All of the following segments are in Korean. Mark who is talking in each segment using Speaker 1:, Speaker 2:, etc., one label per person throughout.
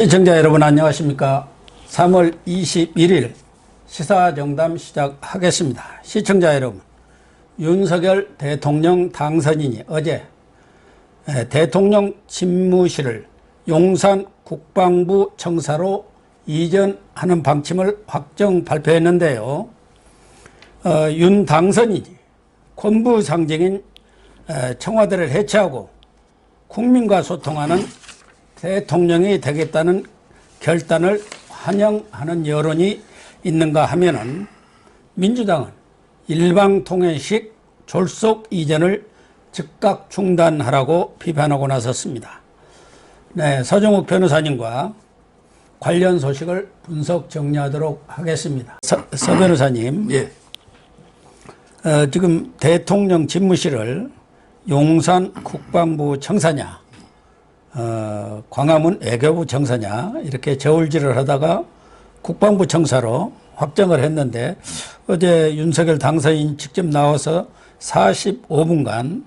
Speaker 1: 시청자 여러분 안녕하십니까. 3월 21일 시사정담 시작하겠습니다. 시청자 여러분, 윤석열 대통령 당선인이 어제 대통령 집무실을 용산 국방부 청사로 이전하는 방침을 확정 발표했는데요. 윤 당선인이 권부 상징인 청와대를 해체하고 국민과 소통하는 대통령이 되겠다는 결단을 환영하는 여론이 있는가 하면은 민주당은 일방통행식 졸속 이전을 즉각 중단하라고 비판하고 나섰습니다. 네, 서정욱 변호사님과 관련 소식을 분석 정리하도록 하겠습니다. 서 변호사님,
Speaker 2: 예.
Speaker 1: 지금 대통령 집무실을 용산 국방부 청사냐, 광화문 외교부 청사냐 이렇게 저울질을 하다가 국방부 청사로 확정을 했는데 어제 윤석열 당선인 직접 나와서 45분간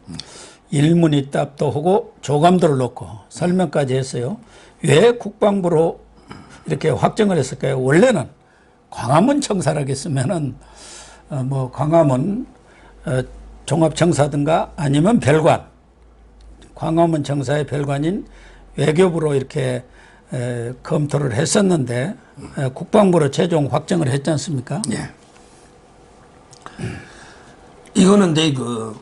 Speaker 1: 일문이답도 하고 조감도를 놓고 설명까지 했어요. 왜 국방부로 이렇게 확정을 했을까요? 원래는 광화문 청사라고 했으면은 뭐 광화문 종합청사든가 아니면 별관, 광화문 청사의 별관인 외교부로 이렇게 검토를 했었는데 국방부로 최종 확정을 했지 않습니까?
Speaker 2: 예. 이거는 이제 그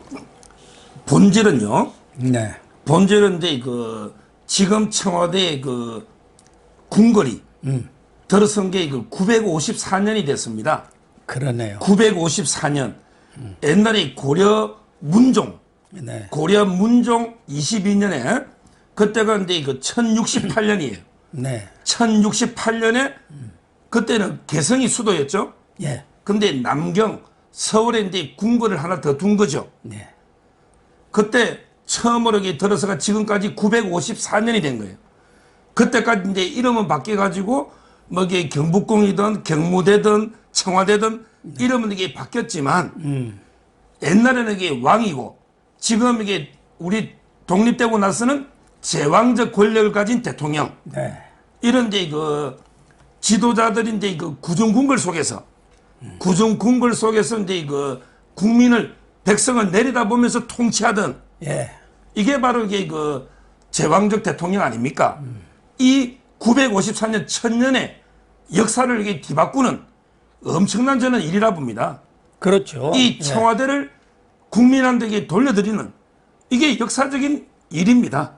Speaker 2: 본질은요.
Speaker 1: 네.
Speaker 2: 본질은 이제 그 지금 청와대 그 궁궐이 들어선 게 그 954년이 됐습니다.
Speaker 1: 그러네요.
Speaker 2: 954년. 옛날에 고려 문종.
Speaker 1: 네.
Speaker 2: 고려 문종 22년에 그때가 이제 그 1068년이에요.
Speaker 1: 네.
Speaker 2: 1068년에 그때는 개성이 수도였죠.
Speaker 1: 예.
Speaker 2: 근데 남경 서울에 이제 궁궐을 하나 더 둔 거죠.
Speaker 1: 네.
Speaker 2: 그때 처음으로 이게 들어서가 지금까지 954년이 된 거예요. 그때까지 이제 이름은 바뀌어 가지고 뭐 이게 경복궁이든 경무대든 청와대든 이름은 이게 바뀌었지만 옛날에는 이게 왕이고 지금 이게 우리 독립되고 나서는 제왕적 권력을 가진 대통령.
Speaker 1: 네.
Speaker 2: 이런 이제 그 지도자들이 이제 그 구중궁궐 속에서 구중궁궐 속에서 이제 그 국민을 백성을 내려다보면서 통치하던
Speaker 1: 예.
Speaker 2: 이게 바로 이게 그 제왕적 대통령 아닙니까? 이 954년 천년의 역사를 이게 뒤바꾸는 엄청난 저는 일이라 봅니다.
Speaker 1: 그렇죠.
Speaker 2: 이 청와대를 국민한테 돌려드리는 이게 역사적인 일입니다.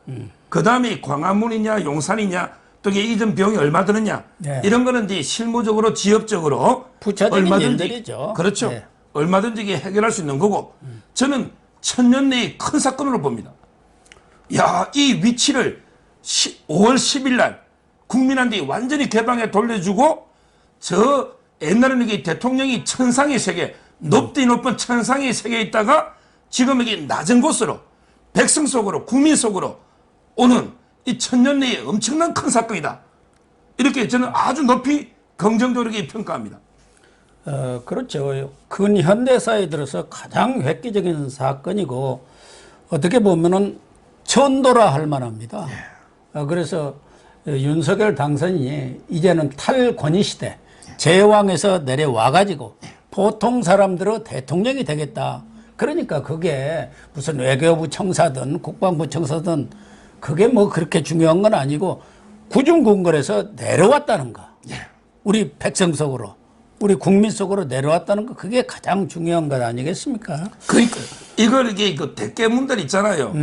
Speaker 2: 그 다음에 광화문이냐 용산이냐 또 이게 이전 비용이 얼마 드느냐
Speaker 1: 네.
Speaker 2: 이런 거는 이제 실무적으로 지역적으로
Speaker 1: 부차적인
Speaker 2: 얼마든지
Speaker 1: 일들이죠.
Speaker 2: 그렇죠.
Speaker 1: 네.
Speaker 2: 얼마든지 이게 해결할 수 있는 거고 저는 천년 내의 큰 사건으로 봅니다. 야, 이 위치를 5월 10일 날 국민한테 완전히 개방해 돌려주고 저 옛날에는 이게 대통령이 천상의 세계 높디 높은 천상의 세계에 있다가 지금 이게 낮은 곳으로 백성 속으로 국민 속으로 오는 이 천년 내에 엄청난 큰 사건이다. 이렇게 저는 아주 높이 긍정적으로 평가합니다.
Speaker 1: 그렇죠. 근현대사에 들어서 가장 획기적인 사건이고 어떻게 보면은 천도라 할 만합니다. 그래서 윤석열 당선인이 이제는 탈권위 시대 제왕에서 내려와 가지고 보통 사람들은 대통령이 되겠다. 그러니까 그게 무슨 외교부 청사든 국방부 청사든 그게 뭐 그렇게 중요한 건 아니고 구중궁궐에서 내려왔다는 거. 우리 백성 속으로 우리 국민 속으로 내려왔다는 거 그게 가장 중요한 것 아니겠습니까?
Speaker 2: 그러니까 이걸 이게 그 대깨문들 있잖아요.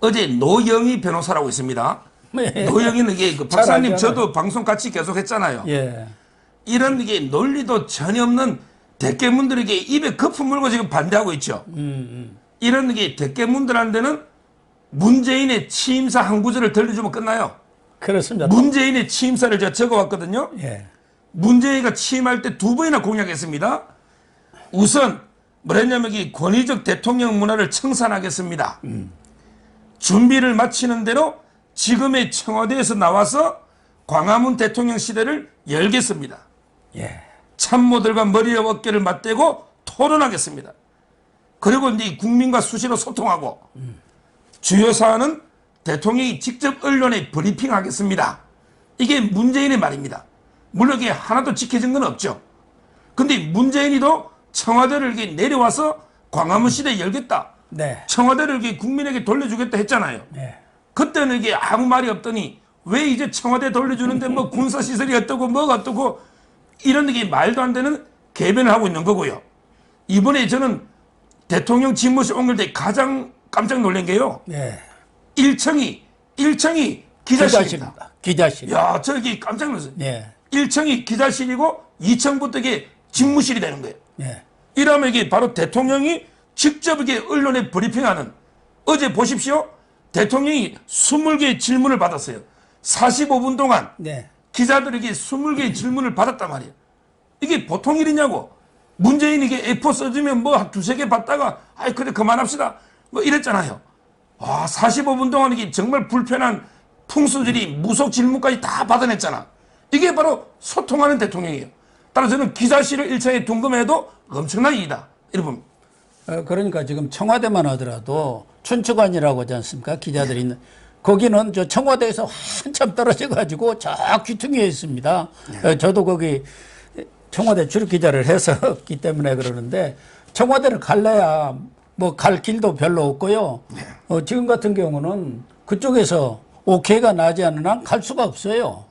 Speaker 2: 어제 노영희 변호사라고 있습니다.
Speaker 1: 네.
Speaker 2: 노영희는 이게 그 박사님 저도 방송 같이 계속 했잖아요.
Speaker 1: 예.
Speaker 2: 이런 이게 논리도 전혀 없는 대깨문들에게 입에 거품 물고 지금 반대하고 있죠. 이런 이게 대깨문들한테는 문재인의 취임사 한 구절을 들려주면 끝나요.
Speaker 1: 그렇습니다.
Speaker 2: 문재인의 취임사를 제가 적어왔거든요.
Speaker 1: 예.
Speaker 2: 문재인이가 취임할 때 2번이나 공약했습니다. 우선 뭐랬냐면 이 권위적 대통령 문화를 청산하겠습니다. 준비를 마치는 대로 지금의 청와대에서 나와서 광화문 대통령 시대를 열겠습니다.
Speaker 1: 예.
Speaker 2: 참모들과 머리와 어깨를 맞대고 토론하겠습니다. 그리고 이제 국민과 수시로 소통하고 주요 사안은 대통령이 직접 언론에 브리핑하겠습니다. 이게 문재인의 말입니다. 물론 이게 하나도 지켜진 건 없죠. 근데 문재인이도 청와대를 이렇게 내려와서 광화문 시대 열겠다.
Speaker 1: 네.
Speaker 2: 청와대를 이렇게 국민에게 돌려주겠다 했잖아요.
Speaker 1: 네.
Speaker 2: 그때는 이게 아무 말이 없더니 왜 이제 청와대 돌려주는데 뭐 군사시설이 어떠고 뭐가 어떠고 이런 게 말도 안 되는 개변을 하고 있는 거고요. 이번에 저는 대통령 집무실 옮길 때 가장 깜짝 놀란 게요.
Speaker 1: 네.
Speaker 2: 1층이 기자실입니다.
Speaker 1: 기자실.
Speaker 2: 야, 저기 깜짝 놀랐어요.
Speaker 1: 네.
Speaker 2: 1층이 기자실이고 2층부터 이게 집무실이 되는 거예요.
Speaker 1: 네.
Speaker 2: 이러면 이게 바로 대통령이 직접 이게 언론에 브리핑하는, 어제 보십시오. 대통령이 20개의 질문을 받았어요. 45분 동안
Speaker 1: 네.
Speaker 2: 기자들에게 20개의 질문을 받았단 말이에요. 이게 보통 일이냐고. 문재인이 이게 A4 써주면 뭐 한 두세 개 받다가 아이 그래 그만합시다 뭐 이랬잖아요. 와, 45분 동안 이게 정말 불편한 풍수들이 무속 질문까지 다 받아냈잖아. 이게 바로 소통하는 대통령이에요. 따라서 저는 기자실을 1층에 둔 것만 해도 엄청난 일이다 이렇게 봅니다.
Speaker 1: 그러니까 지금 청와대만 하더라도 춘추관이라고 하지 않습니까? 기자들이 있는. 거기는 저 청와대에서 한참 떨어져 가지고 저 귀퉁이에 있습니다. 저도 거기 청와대 주력 기자를 했었기 때문에 그러는데 청와대를 갈래야 뭐 갈 길도 별로 없고요. 지금 같은 경우는 그쪽에서 오케이가 나지 않는 한 갈 수가 없어요.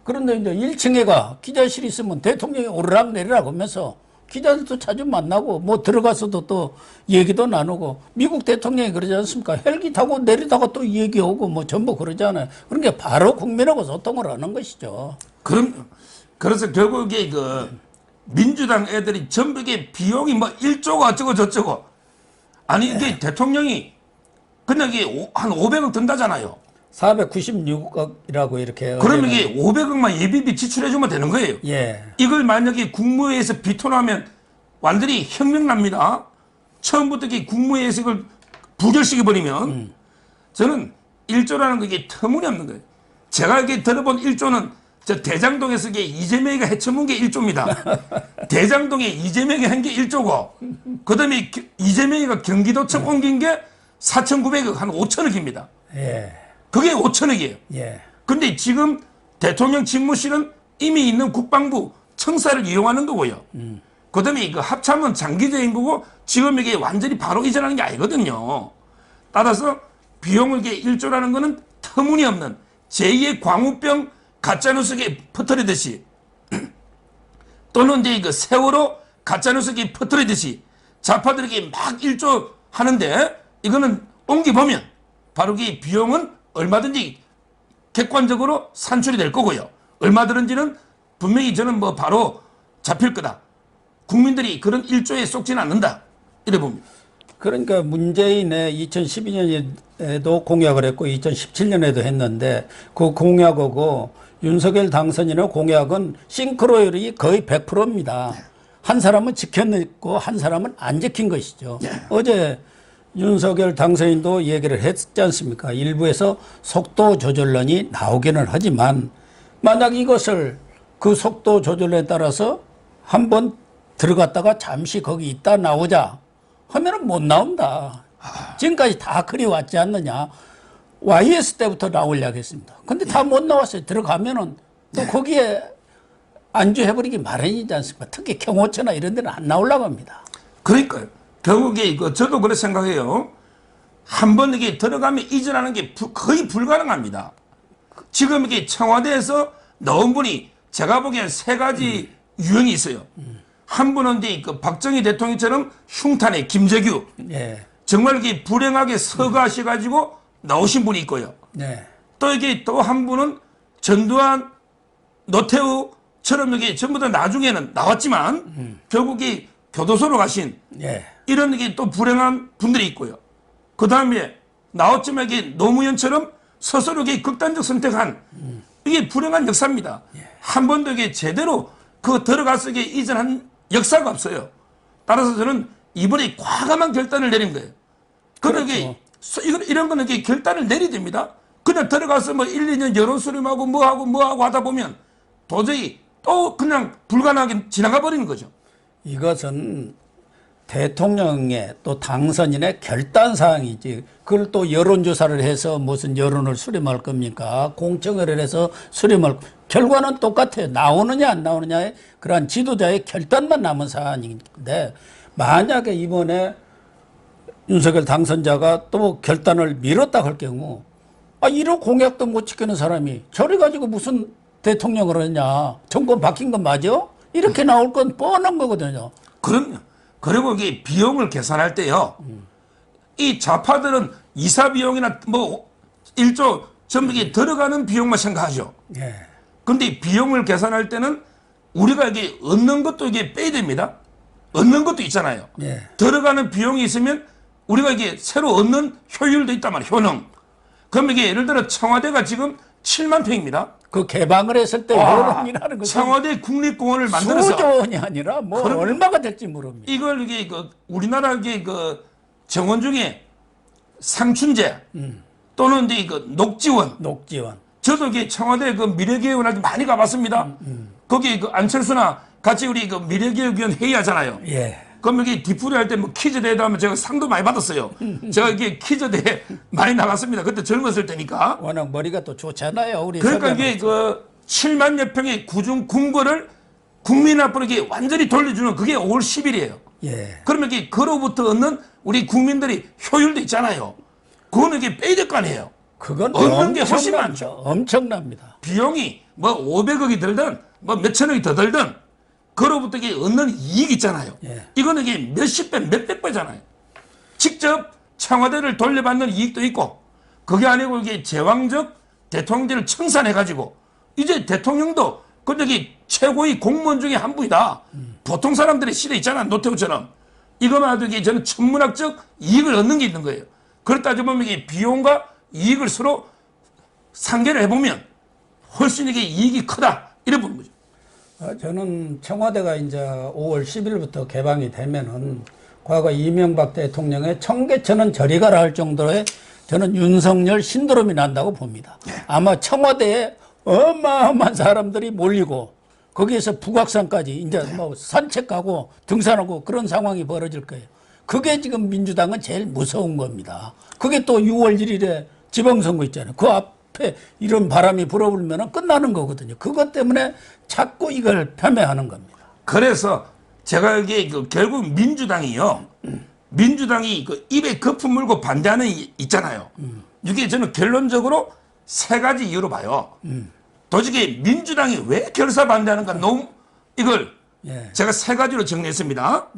Speaker 1: 그런데 이제 1층에 가 기자실이 있으면 대통령이 오르락 내리락 하면서 기자들도 자주 만나고 뭐 들어가서도 또 얘기도 나누고 미국 대통령이 그러지 않습니까? 헬기 타고 내리다가 또 얘기하고 뭐 전부 그러잖아요. 그러니까 바로 국민하고 소통을 하는 것이죠.
Speaker 2: 그래서 결국에 그 민주당 애들이 전부 이게 비용이 뭐 1조가 어쩌고 저쩌고 아니 이게 대통령이 그냥 이게 한 500억 든다잖아요.
Speaker 1: 496억이라고 이렇게.
Speaker 2: 그러면 이게 500억만 예비비 지출해주면 되는 거예요.
Speaker 1: 예.
Speaker 2: 이걸 만약에 국무회의에서 비토나면 완전히 혁명 납니다. 처음부터 이게 국무회의에서 이걸 부결시켜버리면 저는 1조라는 게 이게 터무니없는 거예요. 제가 이렇게 들어본 1조는 저 대장동에서 이게 이재명이가 해쳐문 게 1조입니다. 대장동에 이재명이 한 게 1조고, 그 다음에 이재명이가 경기도청 옮긴 게 4,900억, 한 5천억입니다.
Speaker 1: 예.
Speaker 2: 그게 5천억이에요.
Speaker 1: 예.
Speaker 2: 근데 지금 대통령 집무실은 이미 있는 국방부 청사를 이용하는 거고요. 그 다음에 그 합참은 장기적인 거고, 지금 이게 완전히 바로 이전하는 게 아니거든요. 따라서 비용을 이게 1조라는 거는 터무니없는 제2의 광우병 가짜뉴스에 퍼뜨리듯이 또는 이제 그 세월호 가짜뉴스에 퍼뜨리듯이 좌파들에게 막 1조 하는데 이거는 옮겨보면 바로 그 비용은 얼마든지 객관적으로 산출이 될 거고요. 얼마든지는 분명히 저는 뭐 바로 잡힐 거다. 국민들이 그런 1조에 속지는 않는다. 이래 봅니다.
Speaker 1: 그러니까 문재인의 2012년에도 공약을 했고 2017년에도 했는데 그 공약하고 윤석열 당선인의 공약은 싱크로율이 거의 100%입니다. 한 사람은 지켰고 한 사람은 안 지킨 것이죠. 어제 윤석열 당선인도 얘기를 했지 않습니까? 일부에서 속도 조절론이 나오기는 하지만 만약 이것을 그 속도 조절에 따라서 한번 들어갔다가 잠시 거기 있다 나오자 하면은 못 나온다. 지금까지 다 그리왔지 않느냐. YS 때부터 나오려고 했습니다. 근데 다 못 나왔어요. 들어가면은 또 거기에 안주해버리기 마련이지 않습니까? 특히 경호처나 이런 데는 안 나오려고 합니다.
Speaker 2: 그러니까요. 결국에 저도 그렇게 생각해요. 한번 이게 들어가면 이전하는 게 거의 불가능합니다. 지금 이게 청와대에서 나온 분이 제가 보기엔 세 가지 유형이 있어요. 한 분은 이제 그 박정희 대통령처럼 흉탄의 김재규.
Speaker 1: 예.
Speaker 2: 정말 이게 불행하게 서거하셔가지고 나오신 분이 있고요.
Speaker 1: 네.
Speaker 2: 또 이게 또 한 분은 전두환, 노태우처럼 이게 전부 다 나중에는 나왔지만 결국에 교도소로 가신
Speaker 1: 예.
Speaker 2: 이런 게 또 불행한 분들이 있고요. 그 다음에 나왔지만 이게 노무현처럼 스스로 이게 극단적 선택한 이게 불행한 역사입니다. 한 번도 이게 제대로 그 들어가서 이게 이전한 역사가 없어요. 따라서 저는 이번에 과감한 결단을 내린 거예요. 그러게
Speaker 1: 그렇죠.
Speaker 2: 이런 거는 이게 결단을 내려야 됩니다. 그냥 들어가서 뭐 1, 2년 여론 수렴하고 뭐하고 하다 보면 도저히 또 그냥 불가능하게 지나가 버리는 거죠.
Speaker 1: 이것은 대통령의 또 당선인의 결단 사항이지. 그걸 또 여론조사를 해서 무슨 여론을 수렴할 겁니까? 공청회를 해서 수렴할, 결과는 똑같아요. 나오느냐 안 나오느냐의 그러한 지도자의 결단만 남은 사안인데, 만약에 이번에 윤석열 당선자가 또 결단을 미뤘다 할 경우, 이런 공약도 못 지키는 사람이 저래 가지고 무슨 대통령을 하냐, 정권 바뀐 건 맞아? 이렇게 나올 건 뻔한 거거든요.
Speaker 2: 그럼요. 그리고 이게 비용을 계산할 때요. 이 좌파들은 이사 비용이나 뭐 1조 전부 이게 들어가는 비용만 생각하죠.
Speaker 1: 예.
Speaker 2: 근데 비용을 계산할 때는 우리가 이게 얻는 것도 이게 빼야 됩니다. 얻는 것도 있잖아요.
Speaker 1: 예.
Speaker 2: 들어가는 비용이 있으면 우리가 이게 새로 얻는 효율도 있단 말이에요. 효능. 그럼 이게 예를 들어 청와대가 지금 7만 평입니다.
Speaker 1: 그 개방을 했을 때 여론이라는 것은
Speaker 2: 청와대 국립공원을 만들어서
Speaker 1: 수조 원이 아니라 뭐
Speaker 2: 그럼,
Speaker 1: 얼마가 될지 모릅니다.
Speaker 2: 이걸 이게 우리나라 이게 정원 중에 상춘제 또는 이제 녹지원.
Speaker 1: 녹지원.
Speaker 2: 저도 이게 청와대 미래개혁을 많이 가봤습니다. 거기 안철수나 같이 우리 미래개혁위원 회의하잖아요.
Speaker 1: 예.
Speaker 2: 그럼 여기 뒷풀이 할 때 뭐 퀴즈 대회도 하면 제가 상도 많이 받았어요. 제가 이게 퀴즈 대회 많이 나갔습니다. 그때 젊었을 때니까.
Speaker 1: 워낙 머리가 또 좋잖아요. 우리
Speaker 2: 그러니까 이게 7만여 평의 구중 궁궐을 국민 앞으로 이게 완전히 돌려주는 그게 5월 10일이에요.
Speaker 1: 예.
Speaker 2: 그러면 이게 그로부터 얻는 우리 국민들이 효율도 있잖아요. 그거는 이게 빼야 될 거 아니에요.
Speaker 1: 그건
Speaker 2: 얻는 게 훨씬 많죠.
Speaker 1: 엄청납니다.
Speaker 2: 비용이 뭐 500억이 들든 뭐 몇천억이 더 들든 그로부터 이게 얻는 이익 있잖아요.
Speaker 1: 예.
Speaker 2: 이거는 이게 몇십 배, 몇백 배잖아요. 직접 청와대를 돌려받는 이익도 있고, 그게 아니고 이게 제왕적 대통령제를 청산해가지고, 이제 대통령도 근데 최고의 공무원 중에 한 분이다. 보통 사람들의 시대 있잖아, 노태우처럼. 이거만 해도 이게 저는 천문학적 이익을 얻는 게 있는 거예요. 그걸 따져보면 이게 비용과 이익을 서로 상계를 해보면 훨씬 이게 이익이 크다. 이래 보는 거죠.
Speaker 1: 저는 청와대가 이제 5월 10일부터 개방이 되면은 과거 이명박 대통령의 청계천은 저리 가라 할 정도의 저는 윤석열 신드롬이 난다고 봅니다. 아마 청와대에 어마어마한 사람들이 몰리고 거기에서 북악산까지 이제 뭐 산책하고 등산하고 그런 상황이 벌어질 거예요. 그게 지금 민주당은 제일 무서운 겁니다. 그게 또 6월 1일에 지방선거 있잖아요. 그 앞에 이런 바람이 불어불면 끝나는 거거든요. 그것 때문에 자꾸 이걸 폄훼하는 겁니다.
Speaker 2: 그래서 제가 이게 결국 민주당이요. 민주당이 입에 거품 물고 반대하는 있잖아요. 이게 저는 결론적으로 세 가지 이유로 봐요. 도저히 민주당이 왜 결사 반대하는가 너무 이걸
Speaker 1: 예.
Speaker 2: 제가 세 가지로 정리했습니다.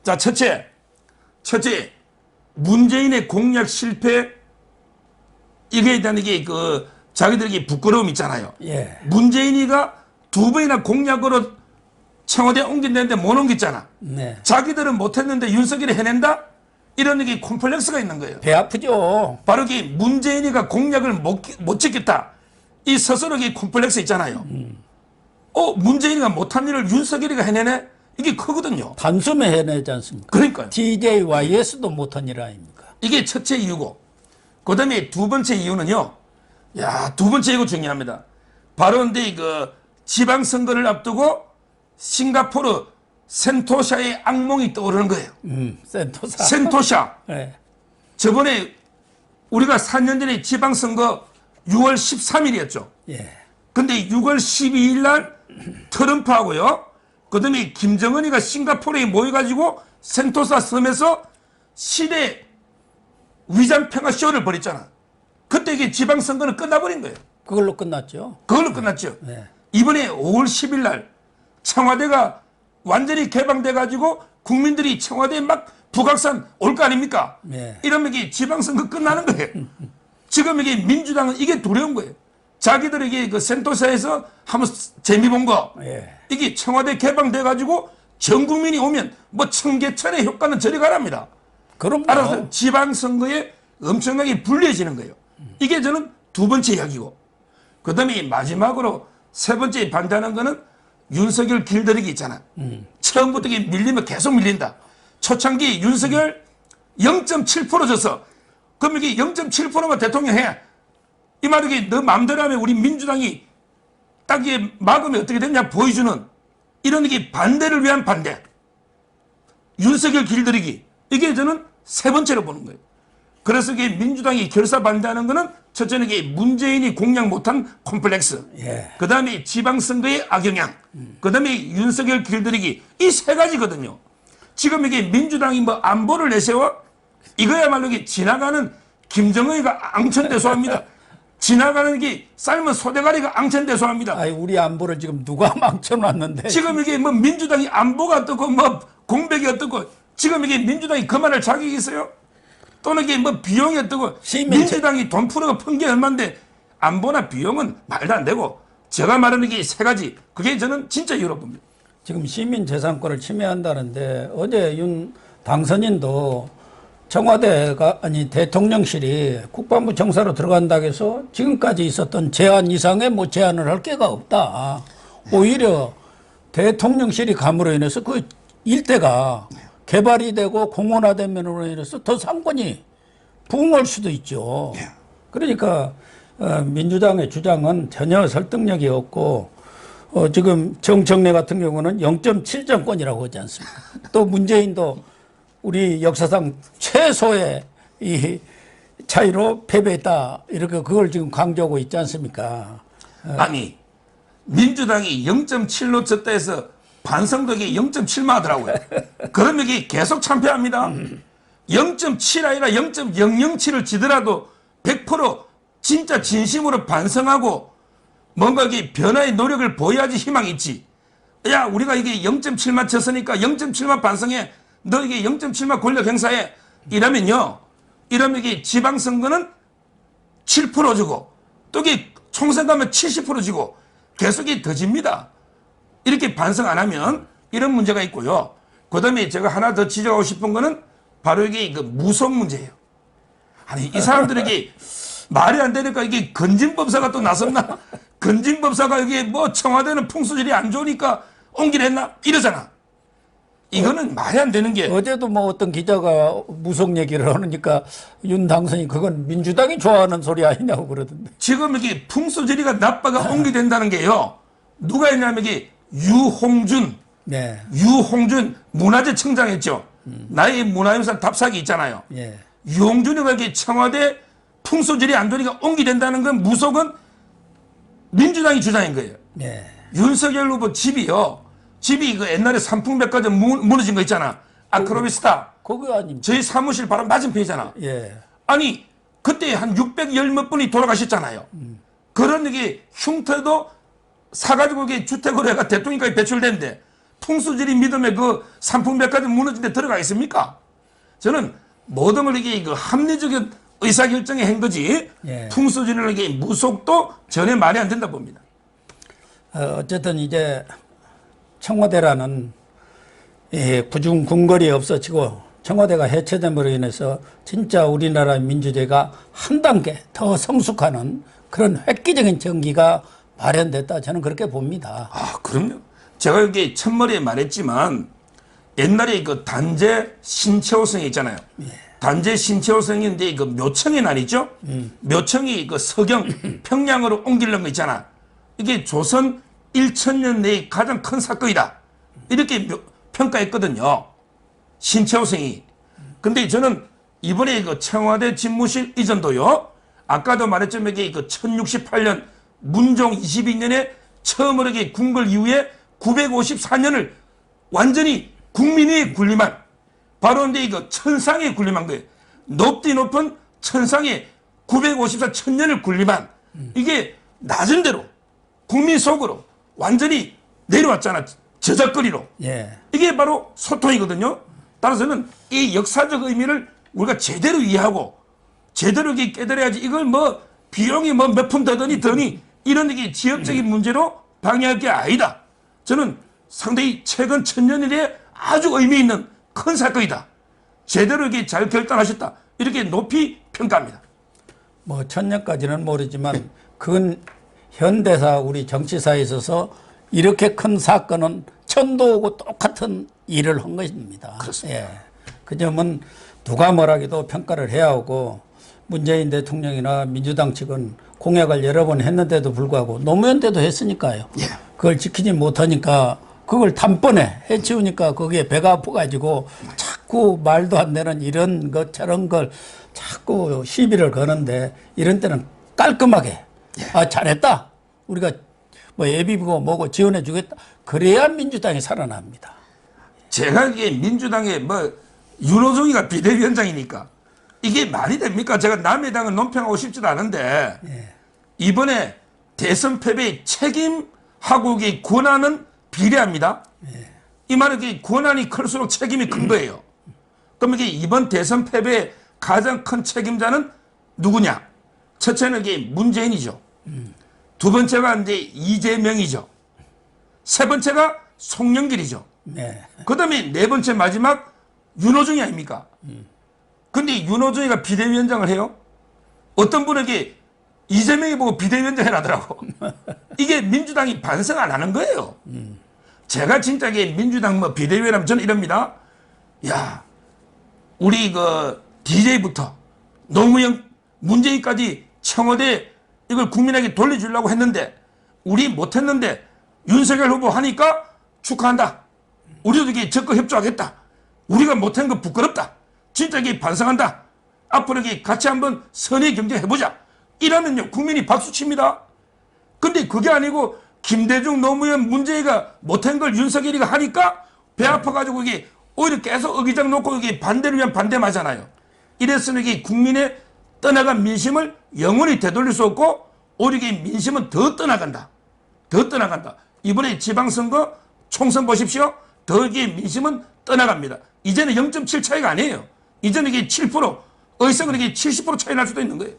Speaker 2: 자, 첫째, 문재인의 공약 실패 이게 대한 이게 자기들에게 부끄러움 있잖아요.
Speaker 1: 예.
Speaker 2: 문재인이가 2번이나 공약으로 청와대 옮긴다는데 못 옮겼잖아.
Speaker 1: 네.
Speaker 2: 자기들은 못했는데 윤석열이 해낸다? 이런 이게 콤플렉스가 있는 거예요.
Speaker 1: 배 아프죠.
Speaker 2: 바로 이게 문재인이가 공약을 못 지켰다. 이 스스로의 콤플렉스 있잖아요. 문재인이가 못한 일을 윤석열이가 해내네? 이게 크거든요.
Speaker 1: 단숨에 해내지 않습니까?
Speaker 2: 그러니까요.
Speaker 1: TJYS도 못한 일 아닙니까?
Speaker 2: 이게 첫째 이유고, 그 다음에 두 번째 이유는요. 야, 두 번째 이거 중요합니다. 바로 근데 지방선거를 앞두고 싱가포르 센토샤의 악몽이 떠오르는 거예요.
Speaker 1: 센토사.
Speaker 2: 센토샤.
Speaker 1: 네.
Speaker 2: 저번에 우리가 4년 전에 지방선거 6월 13일이었죠.
Speaker 1: 예.
Speaker 2: 근데 6월 12일 날 트럼프하고요. 그 다음에 김정은이가 싱가포르에 모여가지고 센토사 섬에서 시대 위장평화 쇼를 벌였잖아. 그때 이게 지방선거는 끝나버린 거예요.
Speaker 1: 그걸로 끝났죠.
Speaker 2: 그걸로 끝났죠.
Speaker 1: 네.
Speaker 2: 이번에 5월 10일 날 청와대가 완전히 개방돼가지고 국민들이 청와대에 막 북악산 올 거 아닙니까?
Speaker 1: 네.
Speaker 2: 이러면 이게 지방선거 끝나는 거예요. 지금 이게 민주당은 이게 두려운 거예요. 자기들에게 센토사에서 한번 재미 본 거.
Speaker 1: 예.
Speaker 2: 이게 청와대 개방돼가지고 전 국민이 오면 뭐 청계천의 효과는 저리 가랍니다.
Speaker 1: 그럼
Speaker 2: 알아서 지방선거에 엄청나게 불리해지는 거예요. 이게 저는 두 번째 이야기고. 그 다음에 마지막으로 세 번째 반대하는 거는 윤석열 길들이기 있잖아. 처음부터 이게 밀리면 계속 밀린다. 초창기 윤석열 0.7% 져서 그럼 이게 0.7%만 대통령 해. 이 말이 이게 너 마음대로 하면 우리 민주당이 딱 이게 막으면 어떻게 되냐 보여주는 이런 이게 반대를 위한 반대. 윤석열 길들이기, 이게 저는 세 번째로 보는 거예요. 그래서 이게 민주당이 결사 반대하는 거는 첫째는 이게 문재인이 공략 못한 콤플렉스,
Speaker 1: 예.
Speaker 2: 그 다음에 지방선거의 악영향, 그 다음에 윤석열 길들이기, 이 세 가지거든요. 지금 이게 민주당이 뭐 안보를 내세워, 이거야말로 이게 지나가는 김정은이가 앙천대소합니다. 지나가는 게 삶은 소대가리가 앙천대소합니다.
Speaker 1: 아니, 우리 안보를 지금 누가 망쳐놨는데.
Speaker 2: 지금 이게 뭐 민주당이 안보가 어떻고 뭐 공백이 어떻고, 지금 이게 민주당이 그 말할 자격이 있어요? 또는 이게 뭐 비용이 어떻고, 민주당이 돈 풀어가 푼 게 얼마인데 안보나 비용은 말도 안 되고, 제가 말하는 게 세 가지, 그게 저는 진짜 이유로 봅니다.
Speaker 1: 지금 시민 재산권을 침해한다는데 어제 윤 당선인도 청와대가 아니 대통령실이 국방부 정사로 들어간다고 해서 지금까지 있었던 제한 이상의 뭐 제한을 할 게가 없다. 오히려 대통령실이 감으로 인해서 그 일대가 개발이 되고 공원화됨으로 인해서 더 상권이 부흥할 수도 있죠. 그러니까 민주당의 주장은 전혀 설득력이 없고, 지금 정청래 같은 경우는 0.7정권이라고 하지 않습니까? 또 문재인도 우리 역사상 최소의 이 차이로 패배했다, 이렇게 그걸 지금 강조하고 있지 않습니까?
Speaker 2: 아니, 민주당이 0.7로 졌다 해서 반성덕이 0.7만 하더라고요. 그러면 이게 계속 참패합니다. 0.7 아니라 0.007을 지더라도 100% 진짜 진심으로 반성하고 뭔가 이게 변화의 노력을 보여야지 희망이 있지. 야, 우리가 이게 0.7만 쳤으니까 0.7만 반성해. 너 이게 0.7만 권력 행사해. 이러면요. 이러면 이게 지방선거는 7% 주고, 또 이게 총선 가면 70% 주고, 계속 더 집니다. 이렇게 반성 안 하면 이런 문제가 있고요. 그 다음에 제가 하나 더 지적하고 싶은 거는 바로 이게 그 무속 문제예요. 아니, 이 사람들에게 말이 안 되니까 이게 건진법사가 또 나섰나? 건진법사가 여기 뭐 청와대는 풍수질이 안 좋으니까 옮기랬나? 이러잖아. 이거는 말이 안 되는 게.
Speaker 1: 어제도 뭐 어떤 기자가 무속 얘기를 하니까 윤 당선이 그건 민주당이 좋아하는 소리 아니냐고 그러던데.
Speaker 2: 지금 이게 풍수지리가 나빠가 옮기된다는 게요. 누가 했냐면 이게 유홍준.
Speaker 1: 네.
Speaker 2: 유홍준 문화재 청장했죠. 나의 문화유산 답사기 있잖아요.
Speaker 1: 예.
Speaker 2: 유홍준이가 이렇게 청와대 풍수질이 안 좋으니까 옮기된다는 건 무속은 민주당이 주장인 거예요.
Speaker 1: 예.
Speaker 2: 윤석열 후보 집이요. 집이 그 옛날에 삼풍백화점 무너진 거 있잖아. 아크로비스타.
Speaker 1: 그거 아닙니까?
Speaker 2: 저희 사무실 바로 맞은편이잖아.
Speaker 1: 예.
Speaker 2: 아니, 그때 한 610 몇 분이 돌아가셨잖아요. 그런 게 흉터도 사가지고 이게 주택으로 해가 대통령까지 배출됐는데 풍수지리 믿음에 그 삼풍백화점 무너진 데 들어가 있습니까? 저는 모든 걸 이게 그 합리적인 의사결정의 행거지,
Speaker 1: 예.
Speaker 2: 풍수지리는 이게 무속도 전혀 말이 안 된다 봅니다.
Speaker 1: 어쨌든 이제 청와대라는 구중 궁궐이 없어지고 청와대가 해체됨으로 인해서 진짜 우리나라 민주주의가 한 단계 더 성숙하는 그런 획기적인 전기가 마련됐다, 저는 그렇게 봅니다.
Speaker 2: 아, 그럼요. 제가 여기 첫머리에 말했지만 옛날에 그 단재 신채호성이 있잖아요. 단재 신채호성인데 그 묘청의 날이죠. 묘청이 그 서경 평양으로 옮기려는 거 있잖아. 이게 조선 1000년 내에 가장 큰 사건이다. 이렇게 평가했거든요. 신채호성이. 근데 저는 이번에 그 청와대 집무실 이전도요. 아까도 말했지만 이게 그 1068년 문종 22년에 처음으로 이게 궁궐 이후에 954년을 완전히 국민이 군림한, 바로 근데 이거 천상에 군림한 거예요. 높디 높은 천상에 954 천년을 군림한, 이게 낮은 대로 국민 속으로 완전히 내려왔잖아. 저작거리로.
Speaker 1: 예.
Speaker 2: 이게 바로 소통이거든요. 따라서는 이 역사적 의미를 우리가 제대로 이해하고 제대로 이렇게 깨달아야지, 이걸 뭐 비용이 뭐 몇 푼 더더니 이런 게 지역적인 문제로 방해할 게 아니다. 저는 상당히 최근 1000년 이래 아주 의미 있는 큰 사건이다. 제대로 이렇게 잘 결단하셨다. 이렇게 높이 평가합니다.
Speaker 1: 뭐 1000년까지는 모르지만 근 현대사 우리 정치사에 있어서 이렇게 큰 사건은 천도하고 똑같은 일을 한 것입니다.
Speaker 2: 그렇습니다.
Speaker 1: 예. 그 점은 누가 뭐라기도 평가를 해야 하고, 문재인 대통령이나 민주당 측은 공약을 여러 번 했는데도 불구하고 노무현 때도 했으니까요.
Speaker 2: 예.
Speaker 1: 그걸 지키지 못하니까 그걸 단번에 해치우니까 거기에 배가 아파가지고 자꾸 말도 안 되는 이런 것 저런 걸 자꾸 시비를 거는데 이런 때는 깔끔하게 아 잘했다 우리가 뭐 예비비고 뭐고 지원해 주겠다 그래야 민주당이 살아납니다.
Speaker 2: 제가 이게 민주당의 뭐 윤호중이가 비대위원장이니까 이게 말이 됩니까? 제가 남의 당을 논평하고 싶지도 않은데 이번에 대선 패배의 책임하고 이게 권한은 비례합니다. 이 말은 이게 권한이 클수록 책임이 큰 거예요. 그럼 이게 이번 대선 패배의 가장 큰 책임자는 누구냐? 첫째는 이게 문재인이죠. 두 번째가 이제 이재명이죠. 세 번째가 송영길이죠. 그 다음에 네 번째 마지막 윤호중이 아닙니까? 근데 윤호중이가 비대위원장을 해요? 어떤 분에게 이재명이 보고 비대위원장 해라더라고. 이게 민주당이 반성 안 하는 거예요. 제가 진짜 이게 민주당 뭐 비대위원하면 저는 이럽니다. 야, 우리 그 DJ부터 노무현, 문재인까지 청와대 이걸 국민에게 돌려주려고 했는데 우리 못했는데 윤석열 후보 하니까 축하한다. 우리도 이게 적극 협조하겠다. 우리가 못한 거 부끄럽다. 진짜 이게 반성한다. 앞으로 이게 같이 한번 선의 경쟁해보자. 이러면요 국민이 박수 칩니다. 근데 그게 아니고 김대중, 노무현, 문재인가 못한 걸 윤석열이가 하니까 배 아파가지고 이게 오히려 계속 의기장 놓고 이게 반대를 위한 반대하잖아요. 이래서는 이게 국민의 떠나간 민심을 영원히 되돌릴 수 없고 오히려 이게 민심은 더 떠나간다. 더 떠나간다. 이번에 지방선거 총선 보십시오. 더 이게 민심은 떠나갑니다. 이제는 0.7 차이가 아니에요. 이제는 이게 7%, 의석은 이게 70% 차이 날 수도 있는 거예요.